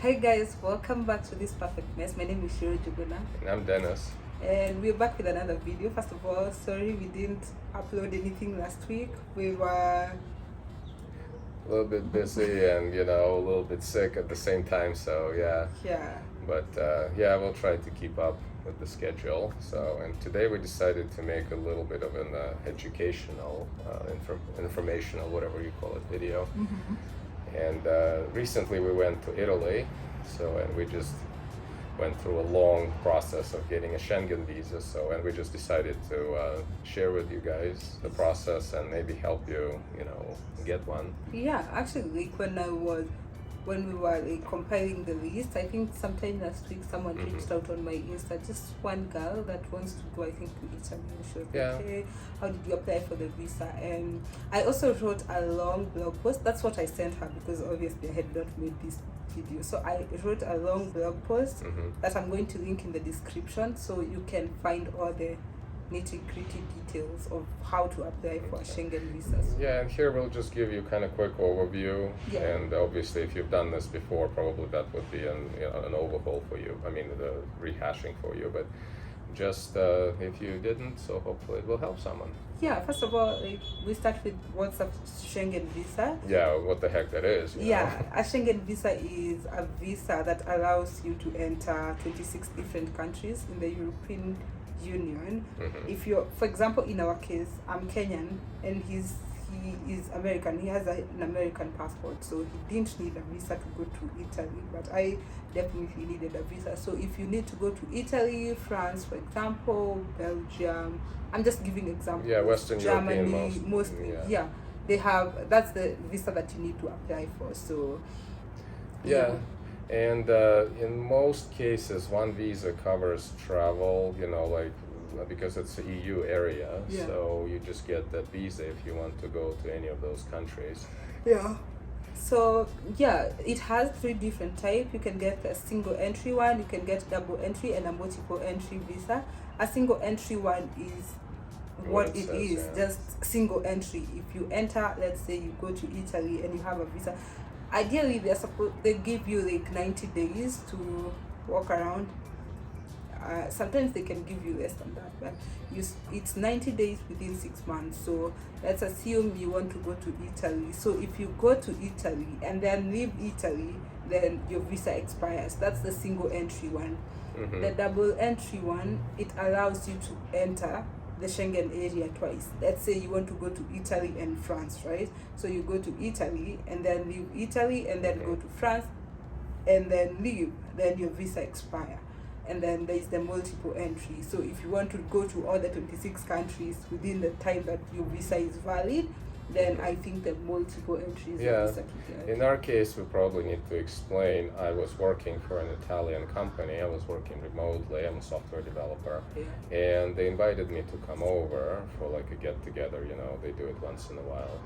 Hi guys, welcome back to this perfect mess. My name is Shiro Juguna And I'm Dennis. and we're back with another video. First of all, sorry we didn't upload anything last week. We were A little bit busy and, a little bit sick at the same time, so yeah. yeah. But yeah, we'll try to keep up with the schedule. So, and today we decided to make a little bit of an educational, informational, whatever you call it, video. And recently we went to Italy, and we just went through a long process of getting a Schengen visa. And we just decided to share with you guys the process and maybe help you, get one. Yeah, actually when we were compiling the list, I think sometime last week someone reached out on my Insta, just one girl that wants to go, I think, to Italy. She was Yeah. like, hey, how did you apply for the visa? And I also wrote a long blog post. That's what I sent her because obviously I had not made this video. So I wrote a long blog post that I'm going to link in the description so you can find all the nitty-gritty details of how to apply for a Schengen visa. Yeah, and here we'll just give you kind of quick overview. Yeah. And obviously, if you've done this before, probably that would be an overhaul for you. I mean, the rehashing for you. But just if you didn't, so hopefully it will help someone. Yeah, first of all, we start with what's a Schengen visa. Yeah, what the heck that is. Yeah, a Schengen visa is a visa that allows you to enter 26 different countries in the European Union. If you're, for example, in our case, I'm Kenyan and he is American. He has an American passport, so he didn't need a visa to go to Italy, but I definitely needed a visa. So if you need to go to Italy, France, for example, Belgium, I'm just giving examples. Yeah, Western Germany, European mostly. yeah. Yeah, they have, that's the visa that you need to apply for. So Yeah. And in most cases, one visa covers travel, because it's the EU area. Yeah. So you just get that visa if you want to go to any of those countries. yeah. So yeah, it has 3 different types. You can get a single entry one, you can get double entry and a multiple entry visa. A single entry one is what it says, is, yeah. just single entry. If you enter, let's say you go to Italy and you have a visa, ideally they give you like 90 days to walk around. Sometimes they can give you less than that, but it's 90 days within 6 months. So let's assume you want to go to Italy. So if you go to Italy and then leave Italy, then your visa expires. That's the single entry one. The double entry one, it allows you to enter the Schengen area twice. Let's say you want to go to Italy and France, right? So you go to Italy and then leave Italy and then go to France and then leave, then your visa expire. And then there is the multiple entry. So if you want to go to all the 26 countries within the time that your visa is valid, then I think the multiple entry is the visa to get. In our case, we probably need to explain. I was working for an Italian company. I was working remotely. I'm a software developer. Yeah. And they invited me to come over for like a get-together. They do it once in a while.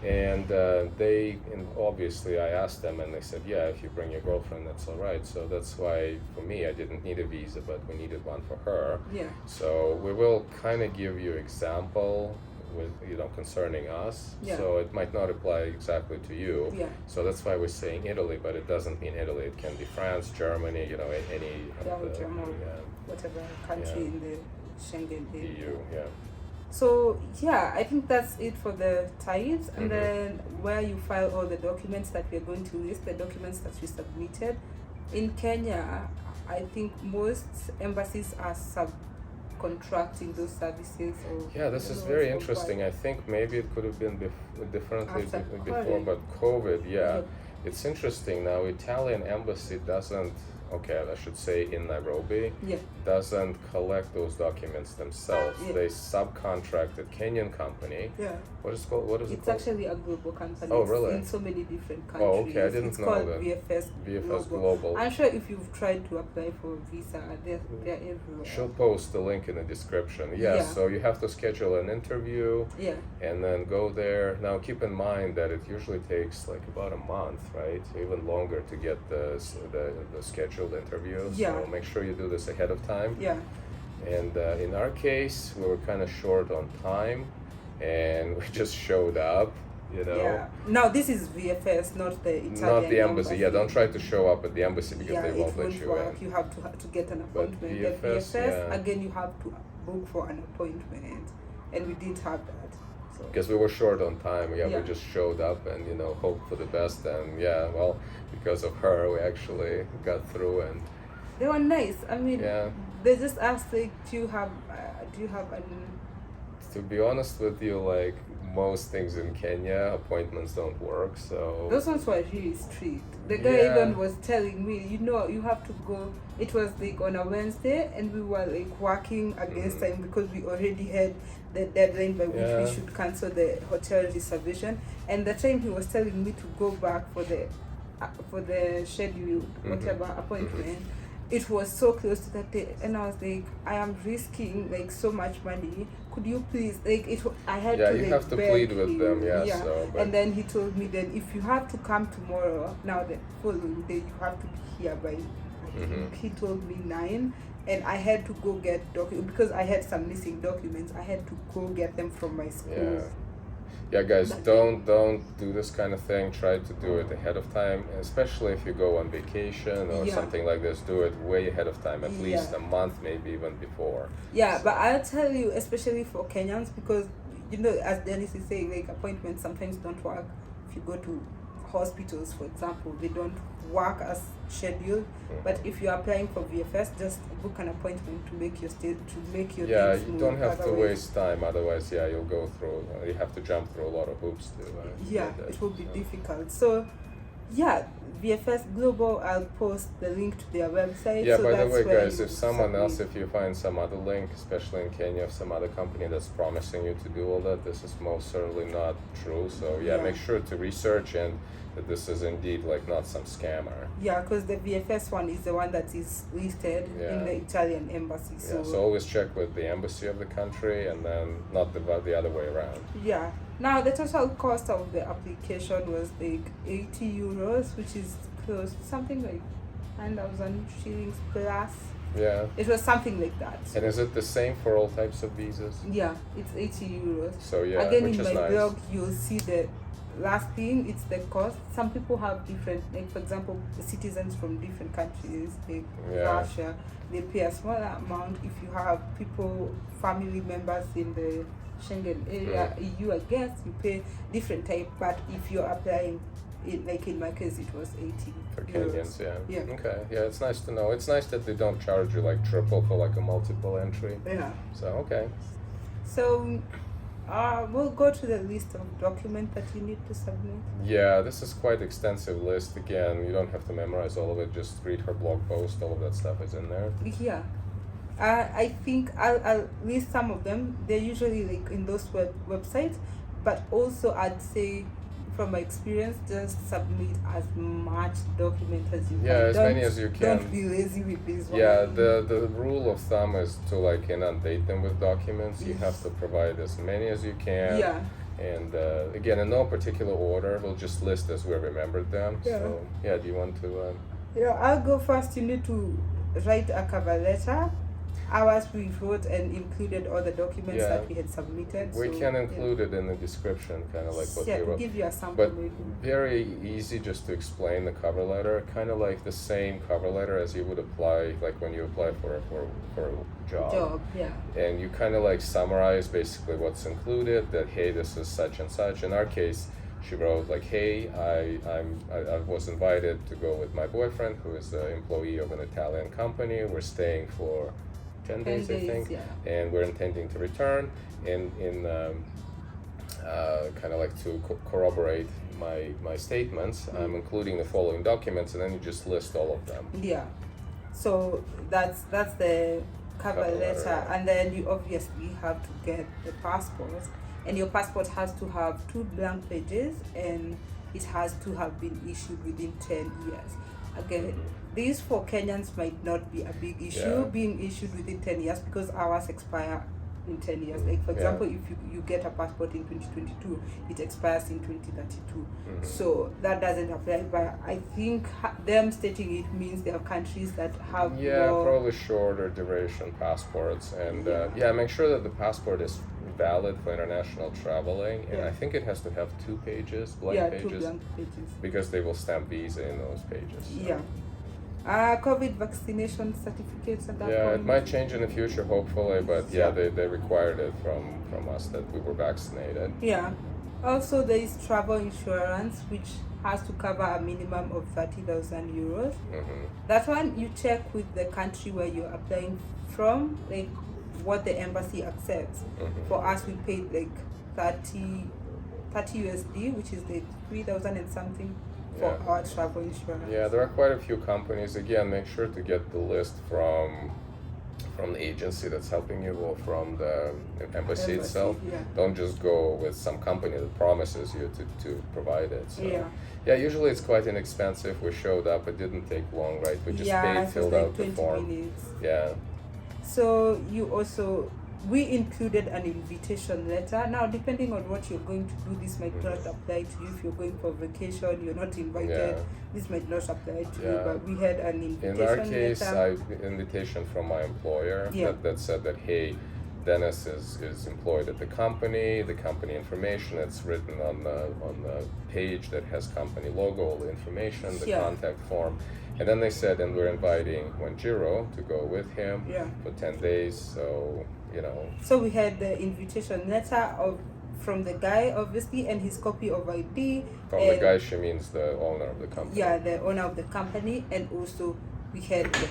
And obviously I asked them and they said, yeah, if you bring your girlfriend, that's all right. So that's why for me, I didn't need a visa, but we needed one for her. Yeah. So we will kind of give you example with concerning us. Yeah. So it might not apply exactly to you. Yeah. So that's why we're saying Italy, but it doesn't mean Italy. It can be France, Germany, any Belgium or whatever country in the Schengen area. EU, yeah. So yeah, I think that's it for the types, and then where you file all the documents that we're going to list, the documents that you submitted. In Kenya, I think most embassies are subcontracting those services. Or, This is very interesting. I think maybe it could have been differently After before, COVID. but COVID, Yeah. It's interesting now. Italian embassy doesn't. Okay, I should say in Nairobi, doesn't collect those documents themselves. Yeah. They subcontract a Kenyan company. Yeah. What is it called? It's actually a global company. Oh, It's really? in so many different countries. Oh, okay. I didn't it's know called that. VFS Global. I'm sure if you've tried to apply for a visa, they're everywhere. She'll post the link in the description. Yeah, so you have to schedule an interview and then go there. Now keep in mind that it usually takes like about a month, right? Even longer to get the scheduled interviews. Yeah. So make sure you do this ahead of time. Yeah. And in our case, we were kind of short on time and we just showed up you know. Yeah. Now this is VFS, not the Italian Not the embassy. Yeah, don't try to show up at the embassy because yeah, they won't it let won't you work. in. You have to get an But appointment. VFS, The VFS yeah. again, you have to book for an appointment, and we didn't have that. So Because we were short on time. Yeah, Yeah. we just showed up and hoped for the best. And yeah, well, because of her, we actually got through. And they were nice. I mean, yeah, they just asked like, do you have an to be honest with you, like most things in Kenya, appointments don't work. So Those ones were really strict. The guy Yeah. even was telling me, you have to go. It was like on a Wednesday, and we were like working against time because we already had the deadline by which Yeah. we should cancel the hotel reservation. And the time he was telling me to go back for the scheduled whatever appointment, it was so close to that day, and I was like, I am risking like so much money. Could you please I had Yeah, to you like have to beg plead with him. them, yeah, so, but- And then he told me that if you have to come tomorrow, now the following day you have to be here by I think he told me 9, and I had to go get documents because I had some missing documents. I had to go get them from my school. Yeah. Yeah, guys, don't do this kind of thing. Try to do it ahead of time, especially if you go on vacation or Yeah. something like this. Do it way ahead of time, at least Yeah. a month, maybe even before. Yeah, but I'll tell you, especially for Kenyans, because as Dennis is saying, like appointments sometimes don't work. If you go to hospitals, for example, they don't work as scheduled. But if you're applying for VFS, just book an appointment to make your Yeah, things you smooth. don't have to Otherwise- waste time. Otherwise, yeah, you'll go through. You have to jump through a lot of hoops to. Yeah, get that, it will be so. difficult. So, yeah, VFS Global. I'll post the link to their website. Yeah, so by the that's way, where guys, you if someone submit. else, if you find some other link, especially in Kenya, if some other company that's promising you to do all that, this is most certainly not true. So yeah, Yeah. make sure to research and that this is indeed like not some scammer. Yeah, because the VFS one is the one that is listed Yeah. in the Italian embassy. Yeah, so always check with the embassy of the country and then not the other way around. Yeah. Now the total cost of the application was like 80 euros, which is close to something like 9,000 shillings plus. Yeah. It was something like that. And is it the same for all types of visas? Yeah, it's 80 euros. So yeah, Again, which in is my nice. blog, you'll see the last thing, it's the cost. Some people have different, like for example, citizens from different countries, like Yeah. Russia, they pay a smaller amount. If you have people, family members in the Schengen area, EU, I guess, you pay different type. But if you're applying, like in my case, it was 80 For euros. Kenyans, yeah. Yeah. Okay. Yeah, it's nice to know. It's nice that they don't charge you like triple for like a multiple entry. Yeah. So okay. So, we'll go to the list of documents that you need to submit. Yeah, this is quite extensive list. Again, you don't have to memorize all of it. Just read her blog post. All of that stuff is in there. Yeah. I think I'll list some of them. They're usually like in those websites, but also I'd say from my experience, just submit as much document as you can. Yeah, as many as you can. Don't be lazy with this one. Yeah, the rule of thumb is to like inundate them with documents. You have to provide as many as you can. Yeah. And again, in no particular order, we'll just list as we remembered them. Yeah. So yeah, do you want to? I'll go first. You need to write a cover letter. Ours we wrote and included all the documents Yeah. that we had submitted. We so, can include it in the description, kind of like what yeah, we we'll wrote. give you a sample. But maybe. very easy just to explain the cover letter, kind of like the same cover letter as you would apply, like when you apply for a job. Yeah. And you kind of like summarize basically what's included, that hey, this is such and such. In our case, she wrote like, hey, I was invited to go with my boyfriend, who is an employee of an Italian company. We're staying for 10 days, I think, yeah. and we're intending to return. And in kind of like to corroborate my statements, I'm including the following documents, and then you just list all of them. Yeah. So that's the cover Cover letter, letter, yeah. and then you obviously have to get the passport, and your passport has to have 2 blank pages, and it has to have been issued within 10 years. Again, these for Kenyans might not be a big issue, Yeah. being issued within 10 years because ours expire in 10 years. Like for Yeah. example, if you get a passport in 2022, it expires in 2032. So that doesn't apply, but I think them stating it means there are countries that have Yeah, more. probably shorter duration passports, and yeah, make sure that the passport is valid for international traveling, and Yeah. I think it has to have 2 pages, blank Yeah, pages, 2 blank pages. because they will stamp visa in those pages. So. Yeah. COVID vaccination certificates at that Yeah, point. it might change in the future, hopefully, but yeah, Yeah. they required it from us that we were vaccinated. Yeah. Also, there is travel insurance, which has to cover a minimum of 30,000 euros. Hmm. That one you check with the country where you're applying from, like what the embassy accepts. Mhm. For us, we paid like 30 USD, which is like 3,000 and something for Yeah. our travel insurance. Yeah, there are quite a few companies. Again, make sure to get the list from the agency that's helping you or from the embassy itself. Yeah. Don't just go with some company that promises you to provide it. So, Yeah. yeah, usually it's quite inexpensive. We showed up. It didn't take long, right? We just Yeah, paid, it was filled like out the 20 form. minutes. Yeah. So we included an invitation letter. Now, depending on what you're going to do, this might not apply to you. If you're going for vacation, you're not invited. Yeah. This might not apply to you. Yeah. But we had an In invitation our case, letter. invitation from my employer Yeah. that said that, hey, Dennis is employed at the company information, it's written on the page that has company logo, all the information, the Yeah. contact form. And then they said, and we're inviting Wanjiro to go with him Yeah. for 10 days, so, So we had the invitation letter from the guy, obviously, and his copy of ID. from the guy, she means the owner of the company. Yeah, the owner of the company, and also we had the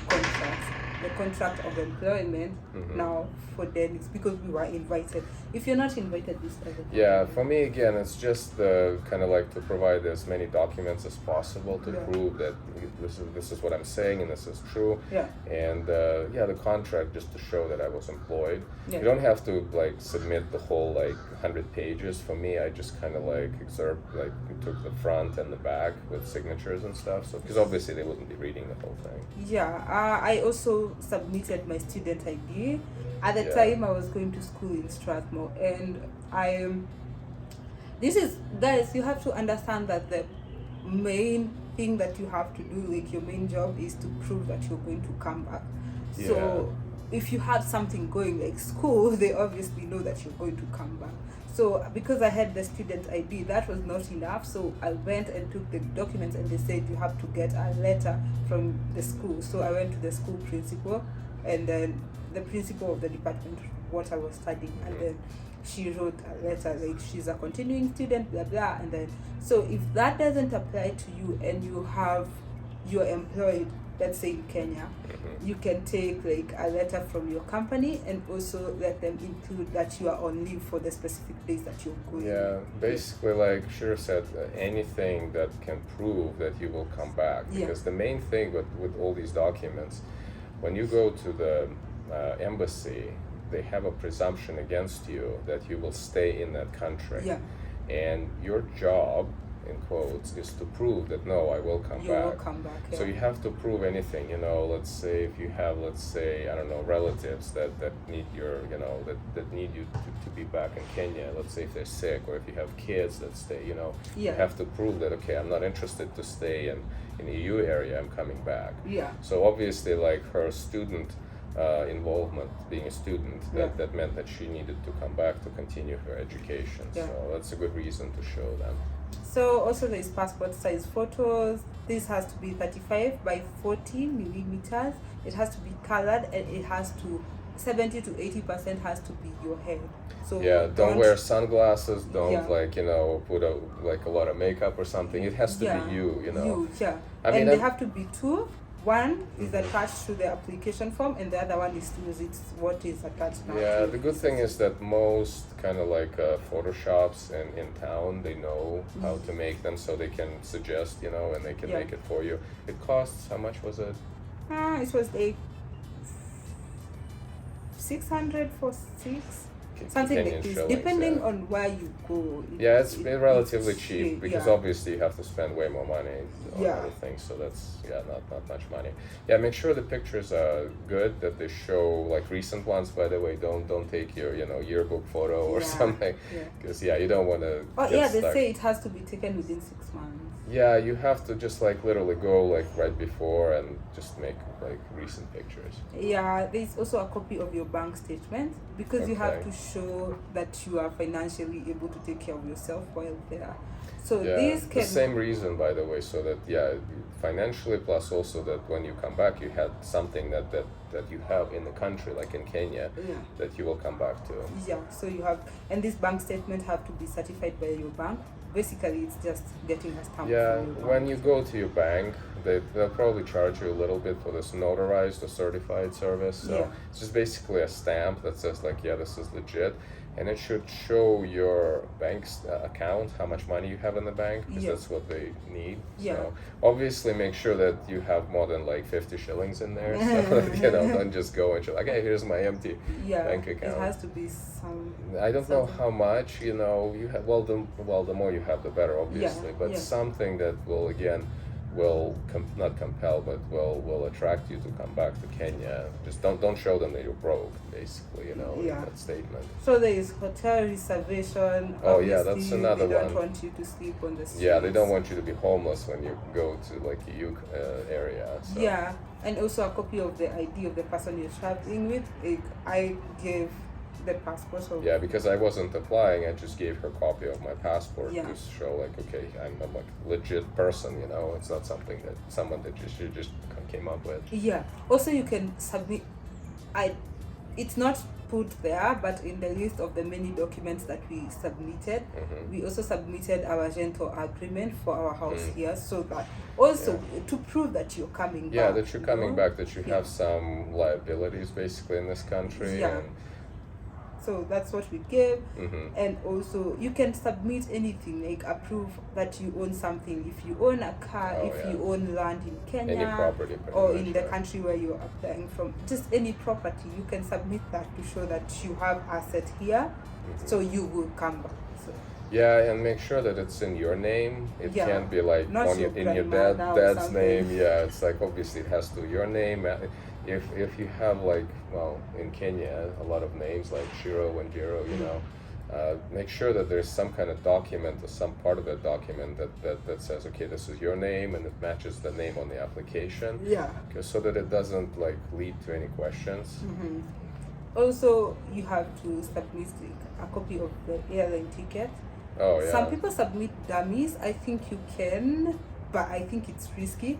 contract of employment. Mhm. Now for Dennis, because we were invited. If you're not invited, this doesn't. Yeah, for me again, it's just kind of like to provide as many documents as possible to Yeah. prove that this is what I'm saying and this is true. Yeah. And the contract just to show that I was employed. Yeah. You don't have to like submit the whole like 100 pages. For me, I just kind of like took the front and the back with signatures and stuff. So because obviously they wouldn't be reading the whole thing. Yeah, I also submitted my student ID. At the Yeah. time, I was going to school in Strathmore, and this is, guys, you have to understand that the main thing that you have to do, like your main job, is to prove that you're going to come back. Yeah. So if you have something going like school, they obviously know that you're going to come back. So because I had the student ID, that was not enough. So I went and took the documents, and they said you have to get a letter from the school. So I went to the school principal, and then the principal of the department what I was studying, and then she wrote a letter like she's a continuing student, blah blah. And then so if that doesn't apply to you and you're employed, let's say in Kenya, you can take like a letter from your company and also let them include that you are on leave for the specific days that you're going. Yeah, basically, like Shira said, anything that can prove that you will come back. Yeah. Because the main thing with all these documents, when you go to the embassy, they have a presumption against you that you will stay in that country. Yeah. And your job, in quotes, is to prove that no, I will come You back. will come back. Yeah. So you have to prove anything, let's say if you have, I don't know, relatives that need your, that need you to be back in Kenya, let's say if they're sick, or if you have kids that stay, you Yeah. have to prove that, okay, I'm not interested to stay in the EU area, I'm coming back. Yeah. So obviously, like her student involvement, being a student, that meant that she needed to come back to continue her education. Yeah. So that's a good reason to show them. So also there's passport size photos. This has to be 35 by 40 millimeters. It has to be colored, and it has to 70 to 80% has to be your head. So Yeah, don't wear sunglasses. Don't Yeah. put a lot of makeup or something. It has to be you. You, yeah. I mean, and they have to be two. One is attached to the application form, and the other one is what is attached now. Yeah, to the good thing is that most kind of like Photoshops in town, they know how to make them, so they can suggest, and they can Yeah. make it for you. It costs, how much was it? It was like 600 for 6. Something Kenyan like this, shillings, depending yeah. on where you go. Yeah, it's relatively cheap cheap, because yeah. obviously you have to spend way more money on Yeah. other things, so that's not much money. Yeah, make sure the pictures are good, that they show like recent ones. By the way, don't take your yearbook photo or Yeah, something, yeah. because you don't want to. Oh yeah, they stuck. say it has to be taken within 6 months. Yeah, you have to just like literally go like right before and just make like recent pictures. Yeah, there's also a copy of your bank statement because you have Okay. to show that you are financially able to take care of yourself while there. So Yeah, this the can, same reason, by the way, so that yeah, financially plus also that when you come back, you had something that you have in the country, like in Kenya, yeah, that you will come back to. yeah. So you have, and this bank statement have to be certified by your bank. Basically, it's just getting a stamp Yeah, from your bank. when you go to your bank, they'll probably charge you a little bit for this notarized or certified service. So Yeah. it's just basically a stamp that says like, yeah, this is legit, and it should show your bank's account, how much money you have in the bank, because Yeah. that's what they need. Yeah. So obviously make sure that you have more than like 50 shillings in there. So you know, don't just go and show like, hey, here's my empty Yeah, bank account. it has to be some. I don't know something. how much, you know, you have, the more you have, the better, obviously, but yeah. something that will, again, not compel, but will attract you to come back to Kenya. Just don't show them that you're broke, basically, you know, Yeah. in that statement. So there is hotel reservation. Oh, yeah, Obviously, that's another they don't one. want you to sleep on the streets. Yeah, they don't want you to be homeless when you go to like a area. So. Yeah, and also a copy of the ID of the person you're traveling with. I gave the passport. So Yeah, because I wasn't applying, I just gave her a copy of my passport Yeah. to show like, okay, I'm a like legit person, you know. It's not something that someone that you just came up with. Yeah. Also, you can submit. It's not put there, but in the list of the many documents that we submitted, we also submitted our rental agreement for our house here, so that also to prove that you're coming Yeah, back. that you're coming back, that you Yeah. have some liabilities basically in this country. Yeah. And, So that's what we gave. mhm. And also you can submit anything like a proof that you own something. If you own a car, Oh, if yeah. you own land in Kenya, Any property pretty or much, in the yeah. country where you're applying from, just any property, you can submit that to show that you have asset here, so you will come back. So Yeah, and make sure that it's in your name. It Yeah. can't be like Not on your in your grandmother or dad's something. name. Yeah, it's like obviously it has to be your name. If you have like, well, in Kenya a lot of names like Shiro and Jiro, you know, make sure that there's some kind of document or some part of that document that says, okay, this is your name and it matches the name on the application. yeah. So that it doesn't like lead to any questions. Also, you have to submit a copy of the airline ticket. Oh yeah. Some people submit dummies. I think you can, but I think it's risky.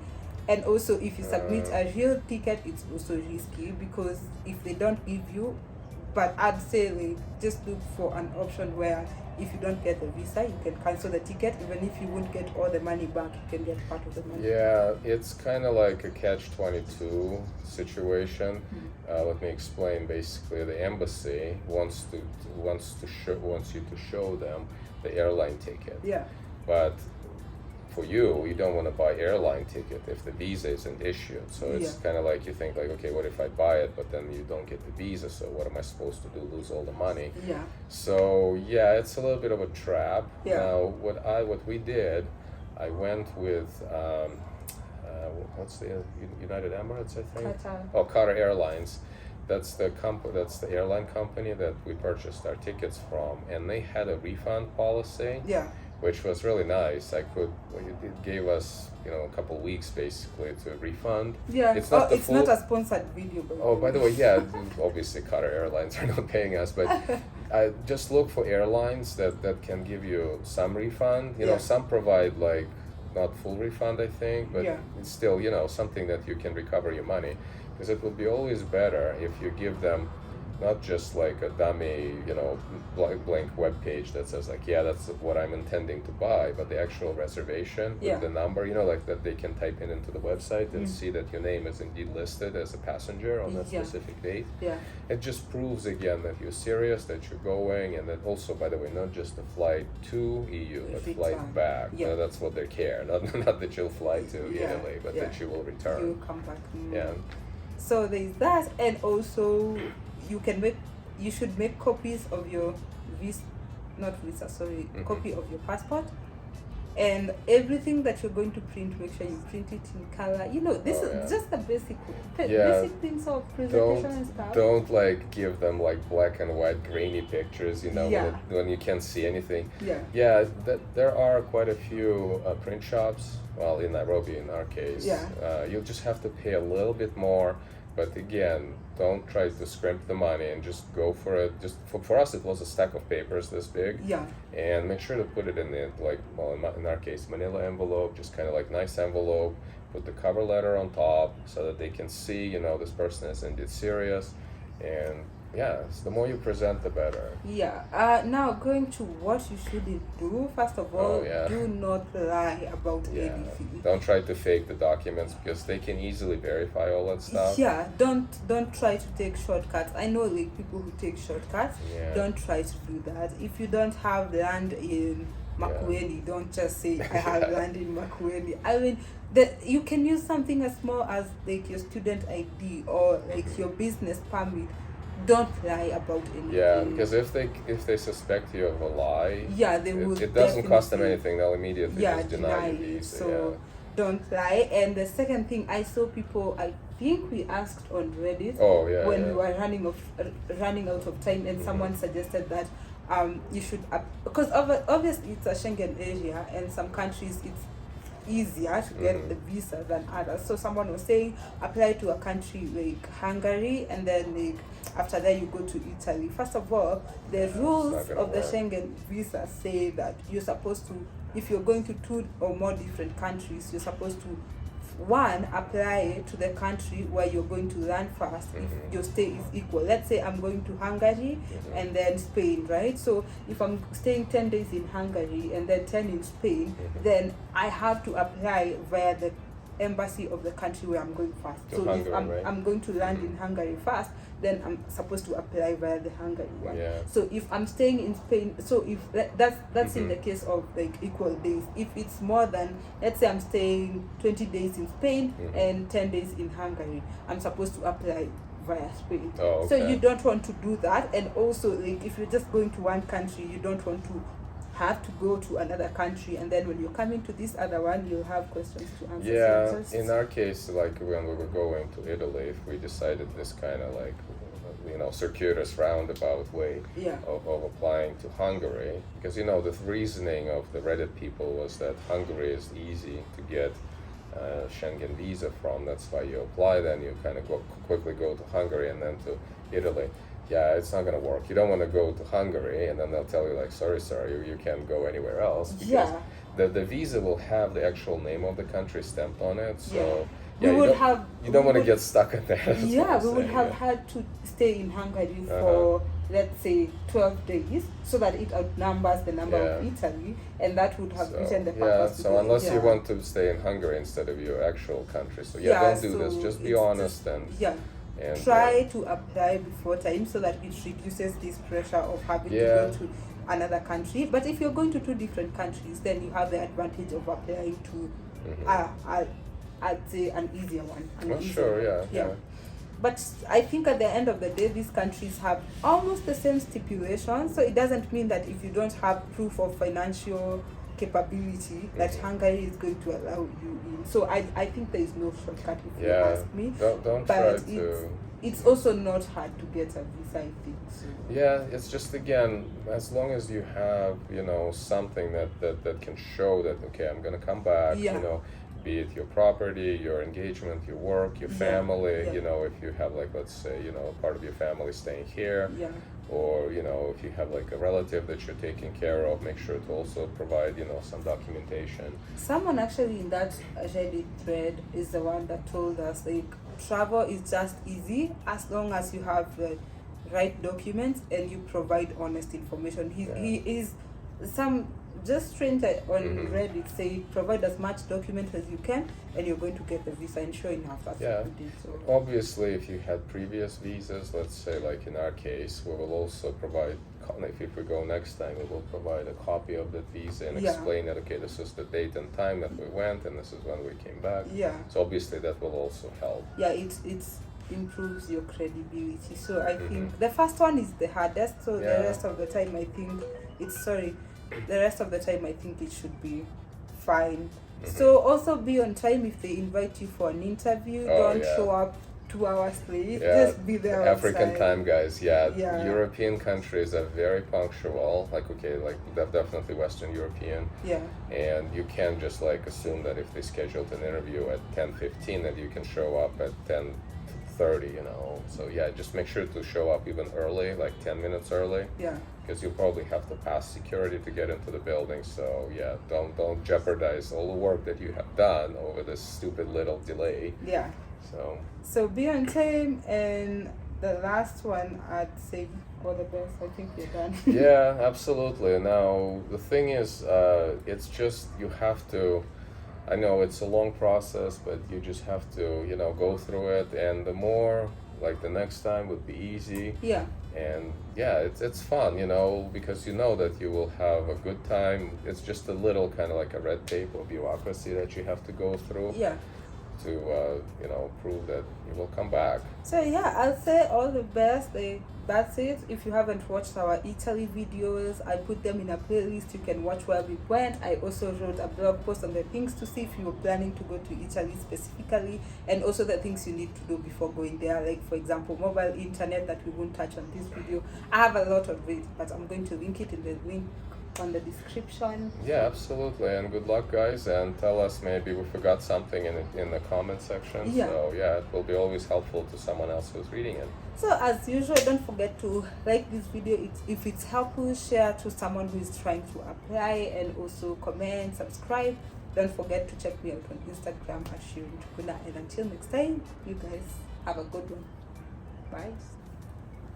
And also, if you submit a real ticket, it's also risky because if they don't give you, but I'd say like, just look for an option where if you don't get the visa, you can cancel the ticket. Even if you won't get all the money back, you can get part of the money. Yeah, it's kind of like a catch-22 situation. Let me explain. Basically, the embassy wants you to show them the airline ticket. Yeah. But for you don't want to buy airline ticket if the visa isn't issued. So it's Yeah. kind of like you think like, okay, what if I buy it, but then you don't get the visa? So what am I supposed to do? Lose all the money? Yeah. So yeah, it's a little bit of a trap. Yeah. Now what we did, I went with what's the United Emirates, I think. Qatar. Oh, Qatar Airlines. That's the airline company that we purchased our tickets from, and they had a refund policy. Yeah. Which was really nice. It gave us, you know, a couple weeks basically to refund. Yeah. It's not it's not a sponsored video. By the way, yeah, obviously Qatar Airlines are not paying us, but I just look for airlines that can give you some refund. You know, Yeah. some provide like not full refund, I think, but Yeah. it's still, you know, something that you can recover your money. Because it would be always better if you give them not just like a dummy, you know, blank web page that says like, yeah, that's what I'm intending to buy, but the actual reservation Yeah. with the number, you know, like that they can type into the website and see that your name is indeed listed as a passenger on that Yeah. specific date. Yeah. It just proves again that you're serious, that you're going, and that also, by the way, not just the flight to EU, but Return. flight back. Yeah. That's what they care. Not that you'll fly to Yeah. Italy, but Yeah. that you will return. You come back. Yeah. So there's that, and also you should make copies of your copy of your passport, And everything that you're going to print, make sure you print it in color. This is just the basic things of presentation and stuff. Don't like give them like black and white grainy pictures, when you can't see anything. There are quite a few print shops, well, in Nairobi in our case. You'll just have to pay a little bit more, but again, don't try to scrimp the money and just go for it. Just for us, it was a stack of papers this big. And make sure to put it in the, in our case, manila envelope, just kind of like nice envelope. Put the cover letter on top so that they can see, this person is indeed serious. And so the more you present, the better. Now going to what you shouldn't do. First of all, do not lie about anything. Don't try to fake the documents because they can easily verify all that stuff. Don't try to take shortcuts. I know like people who take shortcuts. Don't try to do that. If you don't have land in Makueni, don't just say I have land in Makueni. I mean, you can use something as small as like your student ID or like your business permit. Don't lie about anything. Because if they suspect you of a lie, they will. It doesn't cost them anything. They'll immediately just deny it. So don't lie. And the second thing, I saw people. I think we asked on Reddit when we were running out of time, and someone suggested that you should because obviously it's a Schengen area, and some countries it's easier to get the visa than others. So someone was saying apply to a country like Hungary, and then like after that you go to Italy. First of all, the rules of the Schengen visa say that you're supposed to, if you're going to 2 or more different countries, you're supposed to apply to the country where you're going to land first if your stay is equal. Let's say I'm going to Hungary and then Spain, right? So if I'm staying 10 days in Hungary and then 10 in Spain, then I have to apply via the embassy of the country where I'm going first. So Hungary, if I'm going to land in Hungary first, then I'm supposed to apply via the Hungary one. So if I'm staying in Spain, so if that's in the case of like equal days. If it's more than, let's say I'm staying 20 days in Spain and 10 days in Hungary, I'm supposed to apply via Spain. So you don't want to do that. And also like if you're just going to one country, you don't want to have to go to another country, and then when you're coming to this other one, you'll have questions to answer. In our case, like when we were going to Italy, if we decided this kind of like circuitous roundabout way of applying to Hungary, because the reasoning of the Reddit people was that Hungary is easy to get Schengen visa from. That's why you apply, then you kind of quickly go to Hungary and then to Italy. It's not going to work. You don't want to go to Hungary and then they'll tell you like, sorry sir, you can't go anywhere else, because the visa will have the actual name of the country stamped on it. So you don't want to get stuck in there. We would have had to stay in Hungary for let's say 12 days so that it outnumbers the number of Italy, and that would have written the purpose. So unless you want to stay in Hungary instead of your actual country, don't do this. Just be honest and try to apply before time so that it reduces this pressure of having to go to another country. But if you're going to 2 different countries, then you have the advantage of applying to I'd say an easier one. But I think at the end of the day, these countries have almost the same stipulations. So it doesn't mean that if you don't have proof of financial capability, that Hungary is going to allow you in. So I think there is no shortcut if you ask me. Don't try to. It's also not hard to get a visa, I think. So. It's just, again, as long as you have, something that can show that, okay, I'm going to come back, be it your property, your engagement, your work, your family, if you have like, let's say, part of your family staying here, or, if you have like a relative that you're taking care of, make sure to also provide, some documentation. Someone actually in that Reddit thread is the one that told us, like, travel is just easy as long as you have the right documents and you provide honest information. He is just stranger on Reddit say provide as much document as you can and you're going to get the visa, and sure enough that's what we did. So obviously if you had previous visas, let's say like in our case, we will also provide, if we go next time, we will provide a copy of that visa and explain that, okay, this is the date and time that we went and this is when we came back. So obviously that will also help. It's improves your credibility. So I think the first one is the hardest, so the rest of the time I think it should be fine. So also be on time if they invite you for an interview. Don't show up 2 hours late. Just be there on African time, guys. Yeah. Yeah. European countries are very punctual. Like definitely Western European. Yeah. And you can't just like assume that if they scheduled an interview at 10:15 that you can show up at 10:30. So yeah, just make sure to show up even early, like 10 minutes early. Yeah. Because you'll probably have to pass security to get into the building. So yeah, don't jeopardize all the work that you have done over this stupid little delay. Yeah. So be on time, and the last one I'd say all the best. I think you're done. Yeah, absolutely. Now the thing is, it's just you have to. I know it's a long process, but you just have to, go through it, and the more, like the next time would be easy. Yeah. And yeah, it's fun, because you know that you will have a good time. It's just a little kind of like a red tape or bureaucracy that you have to go through. Yeah. To prove that you will come back. So yeah, I'll say all the best. That's it. If you haven't watched our Italy videos, I put them in a playlist. You can watch where we went. I also wrote a blog post on the things to see if you were planning to go to Italy specifically, and also the things you need to do before going there, like for example mobile internet that we won't touch on this video. I have a lot of it, but I'm going to link it in the link on the description. Yeah, absolutely, and good luck, guys, and tell us maybe we forgot something in the comment section. Yeah. So yeah, it will be always helpful to someone else who's reading it. So as usual, don't forget to like this video if it's helpful, share to someone who is trying to apply, and also comment, subscribe. Don't forget to check me out on Instagram at Shirin Tukuna, and until next time, you guys have a good one. Bye.